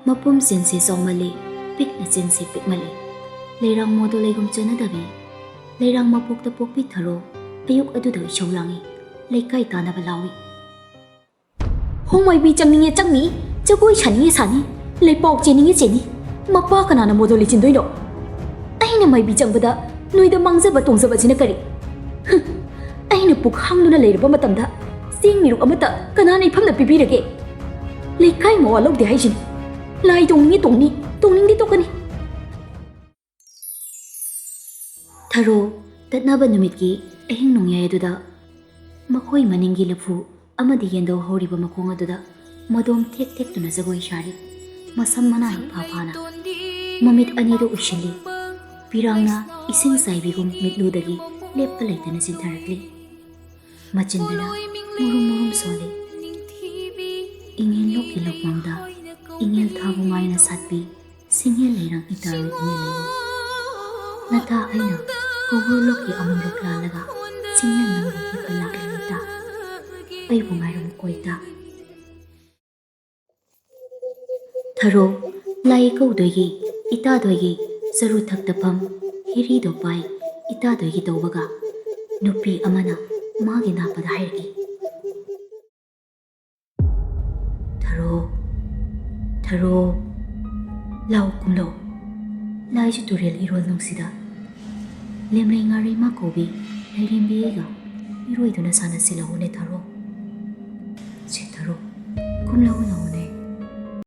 ꯃꯄꯨꯝ ꯆꯤꯟꯁꯤ ꯆꯥꯎꯃꯜꯂꯤ, ꯄꯤꯛꯅ ꯆꯤꯟꯁꯤ ꯄꯤꯛꯃꯜꯂꯤ. ꯂꯩꯔꯥꯡ ꯃꯣꯗꯣ ꯂꯩꯒꯨꯝ ꯆꯅꯗꯕꯤ, ꯂꯩꯔꯥꯡ ꯃꯄꯣꯛꯇ ꯄꯣꯛꯄꯤ ꯊꯔꯣ, ꯑꯌꯨꯛ ꯑꯗꯨꯗ ꯏꯁꯧ ꯂꯥꯡꯏ, ꯂꯩꯀꯥꯏ ꯇꯥꯅꯕ ꯂꯥꯎꯏ. ꯍꯣꯡꯃꯥꯏꯕꯤ ꯆꯪꯅꯤꯡꯉꯦ ꯆꯪꯅꯤ, ꯖꯒꯣꯏ ꯁꯥꯅꯤꯡꯉꯦ ꯁꯥꯅꯤ, ꯂꯩꯄꯥꯎ ꯆꯦꯅꯤꯡꯉꯦ ꯆꯦꯅꯤ. ꯃꯄꯥ ꯀꯅꯥꯅ ꯃꯣꯗꯣ ꯂꯩꯆꯤꯟꯗꯣꯏꯅꯣ? ꯑꯩꯅ ꯃꯥꯏꯕꯤ ꯆꯪꯕꯗ ꯅꯣꯏꯗ ꯃꯥꯡꯖꯕ ꯇꯣꯡꯖꯕꯁꯤꯅ ꯀꯔꯤ? ꯑꯩꯅ ꯄꯨꯛ ꯍꯥꯡꯗꯨꯅ ꯂꯩꯔꯕ ꯃꯇꯝꯗ ꯆꯦꯡ ꯃꯤꯔꯨꯛ ꯑꯃꯠꯇ ꯀꯅꯥꯅ ꯏꯐꯝꯗ ꯄꯤꯕꯤꯔꯒꯦ? ꯂꯩꯀꯥꯏ ꯃꯋꯥ ꯂꯧꯗꯦ ꯍꯥꯏꯁꯤꯅꯤ. ꯂꯥꯏ ꯇꯣꯡꯅꯤꯡꯉꯤ ꯇꯣꯡꯅꯤ, ꯇꯣꯡꯅꯤꯡꯗꯤ ꯇꯣꯛꯀꯅꯤ. ꯊꯔꯣ ꯇꯠꯅꯕ ꯅꯨꯃꯤꯠꯀꯤ ꯑꯍꯤꯡ ꯅꯣꯡꯌꯥꯏ ꯑꯗꯨꯗ ꯃꯈꯣꯏ ꯃꯅꯤꯡꯒꯤ ꯂꯐꯨ ꯑꯃꯗꯤ ꯌꯦꯟꯗꯧ ꯍꯧꯔꯤꯕ ꯃꯈꯣꯡ ꯑꯗꯨꯗ ꯃꯗꯣꯝ ꯊꯦꯛ ꯊꯦꯛꯇꯨꯅ ꯖꯒꯣꯏ ꯁꯥꯔꯤ. ꯃꯁꯝ ꯃꯅꯥ ꯏꯐꯥ ꯐꯥꯅ ꯃꯃꯤꯠ ꯑꯅꯤꯗꯨ ꯎꯏꯁꯤꯜꯂꯤ. ꯄꯤꯔꯥꯡꯅ ꯏꯁꯤꯡ ꯆꯥꯏꯕꯤꯒꯨꯝ ꯃꯤꯠꯂꯨꯗꯒꯤ ꯂꯦꯞꯄ ꯂꯩꯇꯅ ꯆꯤꯟꯊꯔꯛꯂꯤ. ꯃꯆꯤꯟꯗꯅ ꯃꯨꯔꯨꯝ ꯃꯨꯔꯨꯝ ꯁꯣꯜꯂꯤ. ꯏꯉꯦꯜ ꯂꯣꯛꯀꯤ ꯂꯣꯛꯃꯥꯡꯗ ꯏꯉꯦꯜ ꯊꯥꯕꯨ ꯉꯥꯏꯅ ꯁꯥꯠꯄꯤ ꯁꯤꯡꯍꯦꯜ ꯂꯩꯔꯥꯡ ꯏꯇꯥꯔꯣꯏ ꯏꯅꯦ ꯂꯩꯕꯨ. ꯅꯇꯥ ꯑꯩꯅ ꯀꯧꯕ꯭ꯔꯨ ꯂꯣꯛꯀꯤ ꯑꯃꯝꯂꯣꯛ ꯂꯥꯜꯂꯒ ꯁꯤꯡꯍꯦꯜ ꯅꯪꯕꯨ ꯌꯦꯛꯄ ꯂꯥꯛꯂꯤ ꯏꯇꯥ. ꯑꯩꯕꯨ ꯉꯥꯏꯔꯝꯃꯨꯀꯣ ꯏꯇꯥ. ꯊꯔꯣ ꯂꯥꯏ ꯀꯧꯗꯣꯏꯒꯤ ꯏꯇꯥꯗꯣꯏꯒꯤ ꯆꯔꯨ ꯊꯛꯇ ꯐꯝ ꯍꯤꯔꯤꯗꯣ ꯄꯥꯏ ꯏꯇꯥꯗꯣꯏꯒꯤ ꯇꯧꯕꯒ ꯅꯨꯄꯤ ꯑꯃꯅ ꯃꯥꯒꯤ ꯅꯥꯄꯗ ꯍꯥꯏꯔꯛꯏ. ꯊꯔꯣ, ꯊꯔꯣ, ꯂꯥꯎ ꯀꯨꯝꯂꯧ. ꯂꯥꯏꯁꯨ ꯇꯨꯔꯦꯜ ꯏꯔꯣꯜ ꯅꯨꯡꯁꯤꯗ ꯂꯦꯝꯂꯩ ꯉꯥꯔꯩ ꯃꯥ ꯀꯧꯕꯤ ꯂꯩꯔꯦꯝꯕꯤ ꯑꯩꯒ ꯏꯔꯣꯏꯗꯨꯅ ꯁꯥꯟꯅꯁꯤ ꯂꯥꯛꯎꯅꯦ ꯊꯔꯣ. ꯁꯤ ꯊꯔꯣ, ꯀꯨꯝꯂꯧ ꯂꯥꯛꯎ